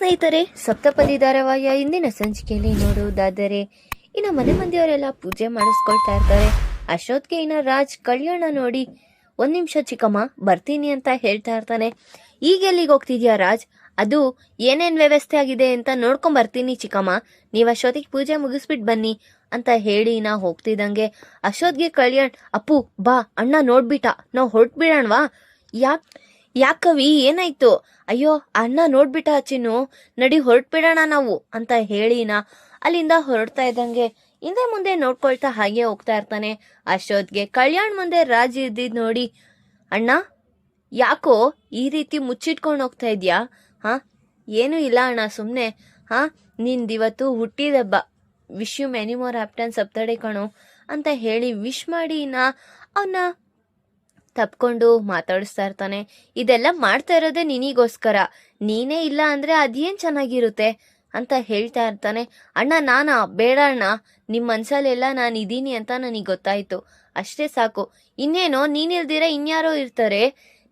ಸ್ನೇಹಿತರೆ, ಸಪ್ತಪದಿ ಧಾರಾವಾಹಿಯ ಇಂದಿನ ಸಂಚಿಕೆಯಲ್ಲಿ ನೋಡುವುದಾದರೆ ಇನ್ನು ಮನೆ ಮಂದಿಯವರೆಲ್ಲ ಪೂಜೆ ಮಾಡಿಸ್ಕೊಳ್ತಾ ಇರ್ತಾರೆ. ಅಶೋಕ್ಗೆ ಇನ್ನ ರಾಜ್ ಕಲ್ಯಾಣ ನೋಡಿ ಒಂದ್ ನಿಮಿಷ ಚಿಕ್ಕಮ್ಮ ಬರ್ತೀನಿ ಅಂತ ಹೇಳ್ತಾ ಇರ್ತಾನೆ. ಈಗ ಎಲ್ಲಿಗೆ ಹೋಗ್ತಿದ್ಯಾ ರಾಜ್? ಅದು ಏನೇನ್ ವ್ಯವಸ್ಥೆ ಆಗಿದೆ ಅಂತ ನೋಡ್ಕೊಂಡ್ ಬರ್ತೀನಿ ಚಿಕ್ಕಮ್ಮ, ನೀವ್ ಅಶೋತಿಗೆ ಪೂಜೆ ಮುಗಿಸ್ಬಿಟ್ ಬನ್ನಿ ಅಂತ ಹೇಳಿ ನಾ ಹೋಗ್ತಿದ್ದಂಗೆ ಅಶೋಕ್ಗೆ ಕಲ್ಯಾಣ್, ಅಪ್ಪು ಬಾ ಅಣ್ಣ ನೋಡ್ಬಿಟ್ಟ, ನಾವ್ ಹೊರಟ್ಬಿಡಣ್ವಾ? ಯಾಕವಿ ಏನಾಯ್ತು? ಅಯ್ಯೋ ಅಣ್ಣ ನೋಡ್ಬಿಟ್ಟ ಚಿನ್ನು, ನಡಿ ಹೊರಟ್ಬಿಡೋಣ ನಾವು ಅಂತ ಹೇಳಿನ ಅಲ್ಲಿಂದ ಹೊರಡ್ತಾ ಇದ್ದಂಗೆ ಹಿಂದೆ ಮುಂದೆ ನೋಡ್ಕೊಳ್ತಾ ಹಾಗೆ ಹೋಗ್ತಾ ಇರ್ತಾನೆ. ಅಷ್ಟೊತ್ಗೆ ಕಲ್ಯಾಣ್ ಮುಂದೆ ರಾಜ್ ಇದ್ದಿದ್ ನೋಡಿ, ಅಣ್ಣ ಯಾಕೋ ಈ ರೀತಿ ಮುಚ್ಚಿಟ್ಕೊಂಡು ಹೋಗ್ತಾ ಇದ್ಯಾ? ಏನು ಇಲ್ಲ ಅಣ್ಣ, ಸುಮ್ನೆ ನಿಂದಿವತ್ತು ಹುಟ್ಟಿದಬ್ಬ, ವಿಶ್ ಯು ಮೆನಿ ಮೋರ್ ಹ್ಯಾಪ್ಟನ್ ಸಪ್ತಡೆ ಕಣೋ ಅಂತ ಹೇಳಿ ವಿಶ್ ಮಾಡಿ ಅವನ್ನ ತಪ್ಕೊಂಡು ಮಾತಾಡಿಸ್ತಾ ಇರ್ತಾನೆ. ಇದೆಲ್ಲ ಮಾಡ್ತಾ ಇರೋದೇ ನಿನಿಗೋಸ್ಕರ, ನೀನೇ ಇಲ್ಲ ಅಂದ್ರೆ ಅದೇನ್ ಚೆನ್ನಾಗಿರುತ್ತೆ ಅಂತ ಹೇಳ್ತಾ ಇರ್ತಾನೆ. ಅಣ್ಣ ನಾನಾ? ಬೇಡ ಅಣ್ಣ, ನಿಮ್ ಮನ್ಸಲ್ಲೆಲ್ಲ ನಾನು ಇದೀನಿ ಅಂತ ನನಗೆ ಗೊತ್ತಾಯ್ತು, ಅಷ್ಟೇ ಸಾಕು. ಇನ್ನೇನೋ ನೀನಿಲ್ದಿರ ಇನ್ಯಾರೋ ಇರ್ತಾರೆ,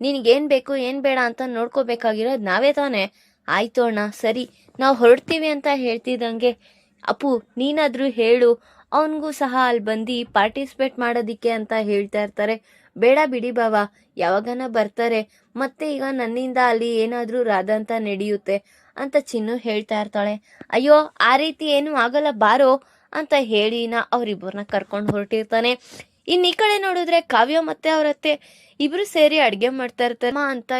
ನಿನ್ಗೇನ್ ಬೇಕು ಏನ್ ಬೇಡ ಅಂತ ನೋಡ್ಕೋಬೇಕಾಗಿರೋದು ನಾವೇ ತಾನೆ. ಆಯ್ತು ಅಣ್ಣ ಸರಿ, ನಾವು ಹೊರಡ್ತೀವಿ ಅಂತ ಹೇಳ್ತಿದ್ದಂಗೆ ಅಪ್ಪು ನೀನಾದ್ರೂ ಹೇಳು, ಅವನಿಗೂ ಸಹ ಅಲ್ಲಿ ಬಂದು ಪಾರ್ಟಿಸಿಪೇಟ್ ಮಾಡೋದಿಕ್ಕೆ ಅಂತ ಹೇಳ್ತಾ ಇರ್ತಾರೆ. ಬೇಡ ಬಿಡಿ ಬಾವಾ, ಯಾವಾಗನ ಬರ್ತಾರೆ, ಮತ್ತೆ ಈಗ ನನ್ನಿಂದ ಅಲ್ಲಿ ಏನಾದ್ರೂ ರಾಧ ಅಂತ ನಡೆಯುತ್ತೆ ಅಂತ ಚಿನ್ನು ಹೇಳ್ತಾ ಇರ್ತಾಳೆ. ಅಯ್ಯೋ ಆ ರೀತಿ ಏನು ಆಗಲ್ಲ ಬಾರೋ ಅಂತ ಹೇಳಿ ಅವ್ರಿಬ್ಬರನ್ನ ಕರ್ಕೊಂಡು ಹೊರಟಿರ್ತಾನೆ. ಇನ್ ಈ ಕಡೆ ನೋಡಿದ್ರೆ ಕಾವ್ಯ ಮತ್ತೆ ಅವ್ರತ್ತೆ ಇಬ್ರು ಸೇರಿ ಅಡ್ಗೆ ಮಾಡ್ತಾ ಇರ್ತಾರೆ ಅಂತ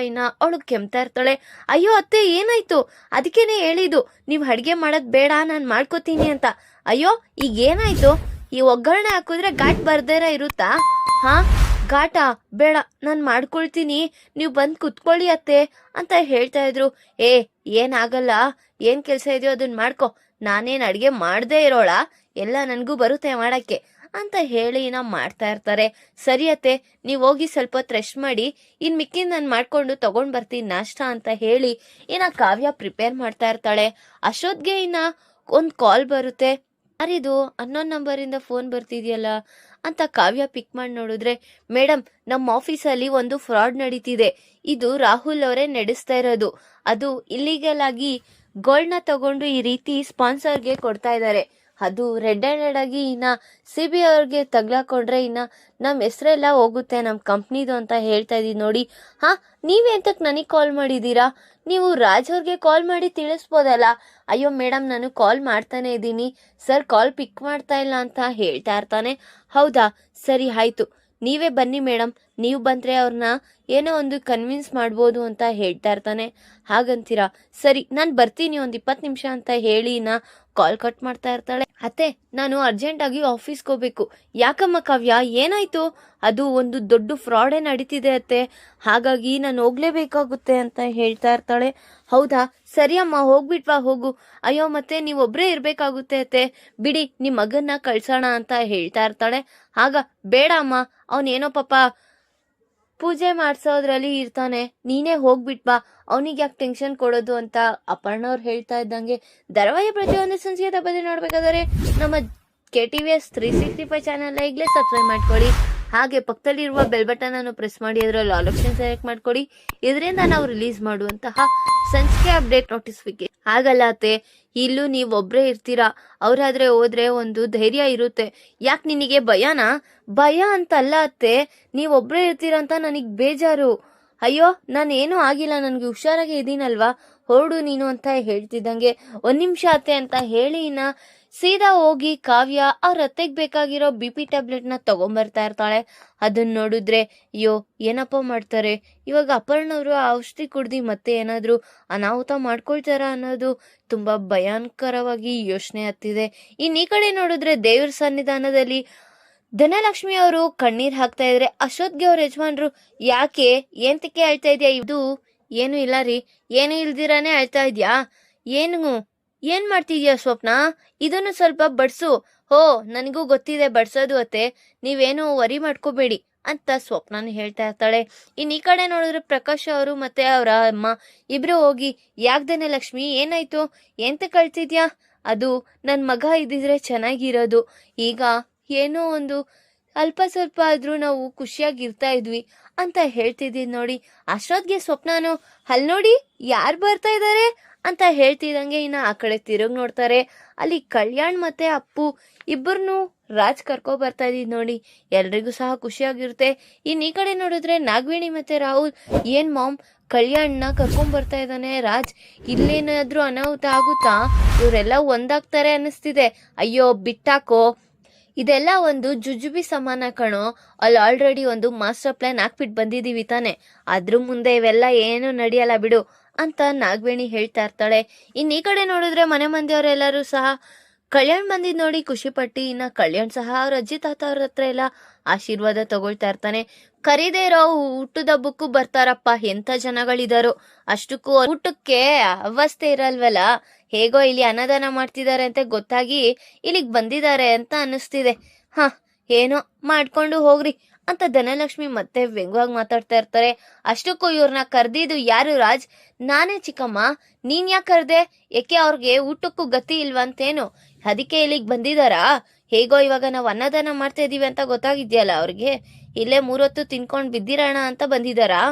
ಅವಳು ಕೆಮ್ತಾ ಇರ್ತಾಳೆ. ಅಯ್ಯೋ ಅತ್ತೆ ಏನಾಯ್ತು? ಅದಕ್ಕೇನೆ ಹೇಳಿದ್ದು ನೀವ್ ಅಡ್ಗೆ ಮಾಡೋದ್ ಬೇಡ, ನಾನ್ ಮಾಡ್ಕೋತೀನಿ ಅಂತ. ಅಯ್ಯೋ ಈಗ ಏನಾಯ್ತು? ಈ ಒಗ್ಗರಣೆ ಹಾಕಿದ್ರೆ ಘಾಟ್ ಬರ್ದೇರ ಇರುತ್ತಾ? ಘಾಟ ಬೇಡ, ನಾನು ಮಾಡ್ಕೊಳ್ತೀನಿ, ನೀವು ಬಂದು ಕುತ್ಕೊಳ್ಳಿ ಅತ್ತೆ ಅಂತ ಹೇಳ್ತಾ ಇದ್ರು. ಏನಾಗಲ್ಲ, ಏನ್ ಕೆಲಸ ಇದೆಯೋ ಅದನ್ನ ಮಾಡ್ಕೊ, ನಾನೇನ್ ಅಡ್ಗೆ ಮಾಡದೇ ಇರೋಳ, ಎಲ್ಲ ನನಗೂ ಬರುತ್ತೆ ಮಾಡಕ್ಕೆ ಅಂತ ಹೇಳಿ ಮಾಡ್ತಾ ಇರ್ತಾರೆ. ಸರಿ ಅತ್ತೆ, ನೀವು ಹೋಗಿ ಸ್ವಲ್ಪ ಹೊತ್ತು ರೆಸ್ಟ್ ಮಾಡಿ, ಇನ್ ಮಿಕ್ಕಿನ ನಾನು ಮಾಡ್ಕೊಂಡು ತಗೊಂಡ್ ಬರ್ತೀನಿ ನಾಷ್ಟ ಅಂತ ಹೇಳಿ ಕಾವ್ಯ ಪ್ರಿಪೇರ್ ಮಾಡ್ತಾ ಇರ್ತಾಳೆ. ಅಷ್ಟೊತ್ಗೆ ಒಂದ್ ಕಾಲ್ ಬರುತ್ತೆ. ಯಾರಿದು ಅನ್ನೋನ್ ನಂಬರಿಂದ ಫೋನ್ ಬರ್ತಿದ್ಯಲ್ಲ ಅಂತ ಕಾವ್ಯ ಪಿಕ್ ಮಾಡಿ ನೋಡಿದ್ರೆ, ಮೇಡಮ್ ನಮ್ಮ ಆಫೀಸಲ್ಲಿ ಒಂದು ಫ್ರಾಡ್ ನಡೀತಿದೆ, ಇದು ರಾಹುಲ್ ಅವರೇ ನಡೆಸ್ತಾ ಇರೋದು, ಅದು ಇಲ್ಲಿಗಲ್ ಆಗಿ ಗೋಲ್ಡ್ನ ತಗೊಂಡು ಈ ರೀತಿ ಸ್ಪಾನ್ಸರ್ಗೆ ಕೊಡ್ತಾ ಇದ್ದಾರೆ, ಅದು ರೆಡ್ ಹ್ಯಾಂಡೆಡ್ ಆಗಿ CBI ಅವ್ರಿಗೆ ತಗ್ಲಾಕೊಂಡ್ರೆ ನಮ್ಮ ಹೆಸರೆಲ್ಲ ಹೋಗುತ್ತೆ ನಮ್ಮ ಕಂಪ್ನಿದು ಅಂತ ಹೇಳ್ತಾ ಇದೀನಿ ನೋಡಿ. ನೀವೇ ಅಂತಕ್ ನನಗೆ ಕಾಲ್ ಮಾಡಿದೀರಾ? ನೀವು ರಾಜ್ ಅವ್ರಿಗೆ ಕಾಲ್ ಮಾಡಿ ತಿಳಿಸ್ಬೋದಲ್ಲ. ಅಯ್ಯೋ ಮೇಡಮ್ ನಾನು ಕಾಲ್ ಮಾಡ್ತಾನೆ ಇದ್ದೀನಿ ಸರ್, ಕಾಲ್ ಪಿಕ್ ಮಾಡ್ತಾ ಇಲ್ಲ ಅಂತ ಹೇಳ್ತಾ ಇರ್ತಾನೆ. ಹೌದಾ ಸರಿ ಆಯ್ತು, ನೀವೇ ಬನ್ನಿ ಮೇಡಮ್, ನೀವು ಬಂದ್ರೆ ಅವ್ರನ್ನ ಏನೋ ಒಂದು ಕನ್ವಿನ್ಸ್ ಮಾಡ್ಬೋದು ಅಂತ ಹೇಳ್ತಾ ಇರ್ತಾನೆ. ಹಾಗಂತೀರಾ? ಸರಿ ನಾನು ಬರ್ತೀನಿ ಒಂದು 20 ನಿಮಿಷ ಅಂತ ಹೇಳಿ ಕಾಲ್ ಕಟ್ ಮಾಡ್ತಾ ಇರ್ತಾಳೆ. ಅತ್ತೆ ನಾನು ಅರ್ಜೆಂಟ್ ಆಗಿ ಆಫೀಸ್ಗೆ ಹೋಗ್ಬೇಕು. ಯಾಕಮ್ಮ ಕಾವ್ಯ ಏನಾಯ್ತು? ಅದು ಒಂದು ದೊಡ್ಡ ಫ್ರಾಡೇ ನಡೀತಿದೆ ಅತ್ತೆ, ಹಾಗಾಗಿ ನಾನು ಹೋಗ್ಲೇಬೇಕಾಗುತ್ತೆ ಅಂತ ಹೇಳ್ತಾ ಇರ್ತಾಳೆ. ಹೌದಾ ಸರಿ ಅಮ್ಮ ಹೋಗ್ಬಿಟ್ವಾ ಹೋಗು. ಅಯ್ಯೋ ಮತ್ತೆ ನೀವೊಬ್ರೇ ಇರ್ಬೇಕಾಗುತ್ತೆ ಅತ್ತೆ, ಬಿಡಿ ನಿಮ್ ಮಗನ್ನ ಕಳ್ಸೋಣ ಅಂತ ಹೇಳ್ತಾ ಇರ್ತಾಳೆ. ಆಗ ಬೇಡ ಅಮ್ಮ, ಅವನೇನೋ ಪಾಪ ಪೂಜೆ ಮಾಡ್ಸೋದ್ರಲ್ಲಿ ಇರ್ತಾನೆ, ನೀನೇ ಹೋಗ್ಬಿಟ್ಬಾ, ಅವನಿಗೆ ಯಾಕೆ ಟೆನ್ಷನ್ ಕೊಡೋದು ಅಂತ ಅಪರ್ಣವ್ರು ಹೇಳ್ತಾ ಇದ್ದಂಗೆ ಧಾರಾವಾಹಿ ಪ್ರತಿಯೊಂದು ಸಂಚಿಕೆ ಬಗ್ಗೆ ನೋಡ್ಬೇಕಾದ್ರೆ ನಮ್ಮ KTVS 365 ಚಾನಲ್ ಈಗಲೇ ಸಬ್ಸ್ಕ್ರೈಬ್ ಮಾಡ್ಕೊಳ್ಳಿ. ಹಾಗೆ ಪಕ್ಕದಲ್ಲಿರುವ ಬೆಲ್ ಬಟನ್ ಅನ್ನು ಪ್ರೆಸ್ ಮಾಡಿ ಅದರಲ್ಲಿ ಆಲ್ ಆಪ್ಷನ್ ಸೆಲೆಕ್ಟ್ ಮಾಡ್ಕೊಳ್ಳಿ. ಇದರಿಂದ ನಾವು ರಿಲೀಸ್ ಮಾಡುವಂತಹ ಸಂಚಿಕೆ ಅಪ್ಡೇಟ್ ನೋಟಿಫಿಕೇಶನ್ ಆಗಲ್ಲ ಅತ್ತೆ. ಇಲ್ಲೂ ನೀವ್ ಒಬ್ರೇ ಇರ್ತೀರಾ, ಅವ್ರಾದ್ರೆ ಹೋದ್ರೆ ಒಂದು ಧೈರ್ಯ ಇರುತ್ತೆ. ಯಾಕೆ ನಿನಗೆ ಭಯನಾ? ಭಯ ಅಂತಲ್ಲ ಅತ್ತೆ, ನೀವ್ ಒಬ್ರೇ ಇರ್ತೀರಾ ಅಂತ ನನಗ್ ಬೇಜಾರು. ಅಯ್ಯೋ ನಾನೇನು ಆಗಿಲ್ಲ, ನನ್ಗೆ ಹುಷಾರಾಗಿ ಇದೀನಲ್ವಾ, ಹೊರಡು ನೀನು ಅಂತ ಹೇಳ್ತಿದ್ದಂಗೆ 1 ನಿಮಿಷ ಅತ್ತೆ ಅಂತ ಹೇಳಿ ಸೀದಾ ಹೋಗಿ ಕಾವ್ಯ ಅವ್ರ ಅತ್ತೆಗೆ ಬೇಕಾಗಿರೋ BP ಟ್ಯಾಬ್ಲೆಟ್ನ ತಗೊಂಬರ್ತಾ ಇರ್ತಾಳೆ. ಅದನ್ನ ನೋಡಿದ್ರೆ ಅಯ್ಯೋ ಏನಪ್ಪ ಮಾಡ್ತಾರೆ ಇವಾಗ, ಅಪರ್ಣವರು ಆ ಔಷಧಿ ಕುಡ್ದು ಮತ್ತೆ ಏನಾದ್ರು ಅನಾಹುತ ಮಾಡ್ಕೊಳ್ತಾರ ಅನ್ನೋದು ತುಂಬಾ ಭಯಂಕರವಾಗಿ ಯೋಚನೆ ಆಗ್ತಿದೆ. ಈ ಕಡೆ ನೋಡಿದ್ರೆ ದೇವ್ರ ಸನ್ನಿಧಾನದಲ್ಲಿ ಧನಲಕ್ಷ್ಮಿ ಅವರು ಕಣ್ಣೀರ್ ಹಾಕ್ತಾ ಇದ್ರೆ ಅಶೋಕ್ಗೆ ಅವ್ರ ಯಜಮಾನ್ರು, ಯಾಕೆ ಏಂತಕ್ಕೆ ಅಳ್ತಾ ಇದ್ಯಾ? ಇದು ಏನು ಇಲ್ಲ ರೀ, ಏನು ಇಲ್ದಿರಾನೇ ಅಳ್ತಾ ಇದ್ಯಾ? ಏನ್ ಮಾಡ್ತಿದ್ಯಾ ಸ್ವಪ್ನ? ಇದನ್ನು ಸ್ವಲ್ಪ ಬಡ್ಸು. ನನಗೂ ಗೊತ್ತಿದೆ ಬಡ್ಸೋದು ಅತ್ತೆ, ನೀವೇನು ವರಿ ಮಾಡ್ಕೋಬೇಡಿ ಅಂತ ಸ್ವಪ್ನನು ಹೇಳ್ತಾ ಇರ್ತಾಳೆ. ಈ ಕಡೆ ನೋಡಿದ್ರೆ ಪ್ರಕಾಶ್ ಅವರು ಮತ್ತೆ ಅವರ ಅಮ್ಮ ಇಬ್ರು ಹೋಗಿ, ಯಾಕ್ ಧನಲಕ್ಷ್ಮಿ ಏನಾಯ್ತು, ಎಂತ ಕಳ್ತಿದ್ಯಾ? ಅದು ನನ್ ಮಗ ಇದ್ದಿದ್ರೆ ಚೆನ್ನಾಗಿರೋದು, ಈಗ ಏನೋ ಒಂದು ಅಲ್ಪ ಸ್ವಲ್ಪ ಆದ್ರೂ ನಾವು ಖುಷಿಯಾಗಿರ್ತಾ ಇದ್ವಿ ಅಂತ ಹೇಳ್ತಿದ್ದೀವಿ ನೋಡಿ. ಅಷ್ಟೊತ್ಗೆ ಸ್ವಪ್ನಾನು, ಅಲ್ಲಿ ನೋಡಿ ಯಾರು ಬರ್ತಾ ಇದ್ದಾರೆ ಅಂತ ಹೇಳ್ತಿದಂಗೆ ಇನ್ನ ಆ ಕಡೆ ತಿರುಗ್ ನೋಡ್ತಾರೆ. ಅಲ್ಲಿ ಕಲ್ಯಾಣ್ ಮತ್ತೆ ಅಪ್ಪು ಇಬ್ಬರನ್ನು ರಾಜ್ ಕರ್ಕೊ ಬರ್ತಾ ಇದ್ ನೋಡಿ ಎಲ್ರಿಗೂ ಸಹ ಖುಷಿಯಾಗಿರುತ್ತೆ. ಇನ್ ಈ ಕಡೆ ನೋಡಿದ್ರೆ ನಾಗವೇಣಿ ಮತ್ತೆ ರಾಹುಲ್, ಏನ್ ಮಾಮ್ ಕಲ್ಯಾಣ್ನ ಕರ್ಕೊಂಡ್ ಬರ್ತಾ ಇದ್ದಾನೆ ರಾಜ್, ಇಲ್ಲೇನಾದ್ರೂ ಅನಾಹುತ ಆಗುತ್ತಾ, ಇವರೆಲ್ಲ ಒಂದಾಗ್ತಾರೆ ಅನ್ನಿಸ್ತಿದೆ, ಅಯ್ಯೋ ಬಿಟ್ಟಾಕೋ, ಇದೆಲ್ಲ ಒಂದು ಜುಜುಬಿ ಸಮಾನ ಕಣೋ, ಅಲ್ಲಿ ಆಲ್ರೆಡಿ ಒಂದು ಮಾಸ್ಟರ್ ಪ್ಲಾನ್ ಹಾಕ್ಬಿಟ್ಟು ಬಂದಿದೀವಿ ತಾನೆ, ಅದ್ರ ಮುಂದೆ ಇವೆಲ್ಲ ಏನು ನಡೆಯಲ್ಲ ಬಿಡು ಅಂತ ನಾಗವೇಣಿ ಹೇಳ್ತಾ ಇರ್ತಾಳೆ. ಇನ್ ಈ ಕಡೆ ನೋಡಿದ್ರೆ ಮನೆ ಮಂದಿಯವರೆಲ್ಲರೂ ಸಹ ಕಲ್ಯಾಣ್ ಬಂದಿದ್ ನೋಡಿ ಖುಷಿ ಪಟ್ಟಿ. ಇನ್ನ ಕಲ್ಯಾಣ್ ಸಹ ಅವ್ರ ಅಜ್ಜಿ ತಾತ ಅವ್ರ ಹತ್ರ ಎಲ್ಲ ಆಶೀರ್ವಾದ ತಗೊಳ್ತಾ ಇರ್ತಾನೆ. ಕರೀದೇ ಇರೋ ಊಟದ ಹಬ್ಬಕ್ಕೂ ಬರ್ತಾರಪ್ಪ, ಎಂತ ಜನಗಳಿದಾರೋ, ಅಷ್ಟಕ್ಕೂ ಊಟಕ್ಕೆ ಅವಸ್ಥೆ ಇರಲ್ವಲ್ಲ, ಹೇಗೋ ಇಲ್ಲಿ ಅನ್ನದಾನ ಮಾಡ್ತಿದ್ದಾರೆ ಅಂತ ಗೊತ್ತಾಗಿ ಇಲ್ಲಿಗ್ ಬಂದಿದ್ದಾರೆ ಅಂತ ಅನ್ನಿಸ್ತಿದೆ. ಹ ಏನೋ ಮಾಡ್ಕೊಂಡು ಹೋಗ್ರಿ ಅಂತ ಧನಲಕ್ಷ್ಮಿ ಮತ್ತೆ ವ್ಯಂಗ್ಯವಾಗಿ ಮಾತಾಡ್ತಾ ಇರ್ತಾರೆ. ಅಷ್ಟಕ್ಕೂ ಇವ್ರನ್ನ ಕರ್ದಿದ್ದು ಯಾರು ರಾಜ್? ನಾನೇ ಚಿಕ್ಕಮ್ಮ, ನೀನ್ ಯಾಕೆ ಕರ್ದೆ? ಯಾಕೆ ಅವ್ರಿಗೆ ಊಟಕ್ಕೂ ಗತಿ ಇಲ್ವಂತೇನು, ಅದಕ್ಕೆ ಇಲ್ಲಿಗ್ ಬಂದಿದಾರಾ? ಹೇಗೋ ಇವಾಗ ನಾವು ಅನ್ನದಾನ ಮಾಡ್ತಾ ಇದೀವಿ ಅಂತ ಗೊತ್ತಾಗಿದ್ಯಲ್ಲ ಅವ್ರಿಗೆ, ಇಲ್ಲೇ 3 ಹೊತ್ತು ತಿನ್ಕೊಂಡ್ ಬಿದ್ದಿರೋಣ ಅಂತ ಬಂದಿದಾರಾ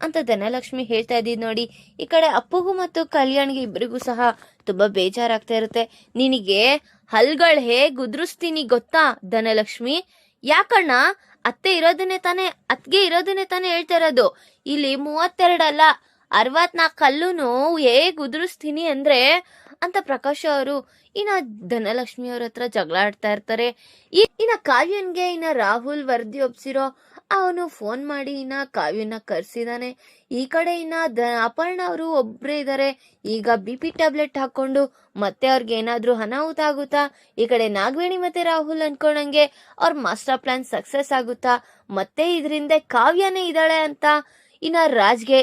ಅಂತ ಧನಲಕ್ಷ್ಮಿ ಹೇಳ್ತಾ ಇದ್ದೀದ್ ನೋಡಿ. ಈ ಕಡೆ ಅಪ್ಪುಗೂ ಮತ್ತು ಕಲ್ಯಾಣ್ಗೆ ಇಬ್ಬರಿಗೂ ಸಹ ತುಂಬಾ ಬೇಜಾರಾಗ್ತಾ ಇರುತ್ತೆ. ನಿನಗೆ ಹಲ್ಗಳು ಹೇಗ್ ಉದುರಿಸ್ತೀನಿ ಗೊತ್ತಾ ಧನಲಕ್ಷ್ಮಿ? ಯಾಕಣ್ಣ, ಅತ್ತೆ ಇರೋದನ್ನೇ ತಾನೇ, ಅತ್ಗೆ ಇರೋದನ್ನೇ ತಾನೇ ಹೇಳ್ತಾ ಇರೋದು, ಇಲ್ಲಿ 32 ಅಲ್ಲ 64 ಕಲ್ಲುನು ಹೇಗ್ ಉದುರಿಸ್ತೀನಿ ಅಂದ್ರೆ ಅಂತ ಪ್ರಕಾಶ್ ಅವರು ಇನ್ನ ಧನಲಕ್ಷ್ಮಿ ಅವ್ರ ಹತ್ರ ಜಗಳ ಆಡ್ತಾ ಇರ್ತಾರೆ. ಇನ್ನ ಕಾವ್ಯನ್ಗೆ ಇನ್ನ ರಾಹುಲ್ ವರದಿ ಒಪ್ಸಿರೋ ಅವನು ಫೋನ್ ಮಾಡಿ ಇನ್ನ ಕಾವ್ಯನ ಕರ್ಸಿದಾನೆ. ಈ ಕಡೆ ಇನ್ನ ಅಪರ್ಣ ಅವರು ಒಬ್ರೇ ಇದಾರೆ. ಈಗ BP ಟ್ಯಾಬ್ಲೆಟ್ ಹಾಕೊಂಡು ಮತ್ತೆ ಅವ್ರಿಗೆ ಏನಾದ್ರೂ ಅನಾಹುತ ಆಗುತ್ತಾ? ಈ ಕಡೆ ನಾಗವೇಣಿ ಮತ್ತೆ ರಾಹುಲ್ ಅನ್ಕೊಂಡಂಗೆ ಅವ್ರ ಮಾಸ್ಟರ್ ಪ್ಲಾನ್ ಸಕ್ಸಸ್ ಆಗುತ್ತಾ? ಮತ್ತೆ ಇದರಿಂದ ಕಾವ್ಯನೇ ಇದ್ದಾಳೆ ಅಂತ ಇನ್ನ ರಾಜ್ಗೆ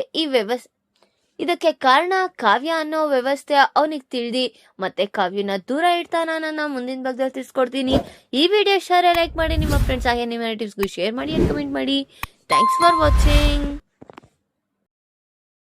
ಇದಕ್ಕೆ ಕಾರಣ ಕಾವ್ಯ ಅನ್ನೋ ವ್ಯವಸ್ಥೆ ಅವನಿಗೆ ತಿಳಿದಿ ಮತ್ತೆ ಕಾವ್ಯನ ದೂರ ಇಡ್ತಾನ. ನಾನು ಮುಂದಿನ ಭಾಗದಲ್ಲಿ ತಿಳಿಸ್ಕೊಡ್ತೀನಿ. ಈ ವಿಡಿಯೋ ಲೈಕ್ ಮಾಡಿ, ನಿಮ್ಮ ಫ್ರೆಂಡ್ಸ್ ಹಾಗೆ ನಿಮ್ಮ ರಿಲೇಟಿವ್ಸ್ಗೂ ಶೇರ್ ಮಾಡಿ, ಕಮೆಂಟ್ ಮಾಡಿ. Thanks for watching.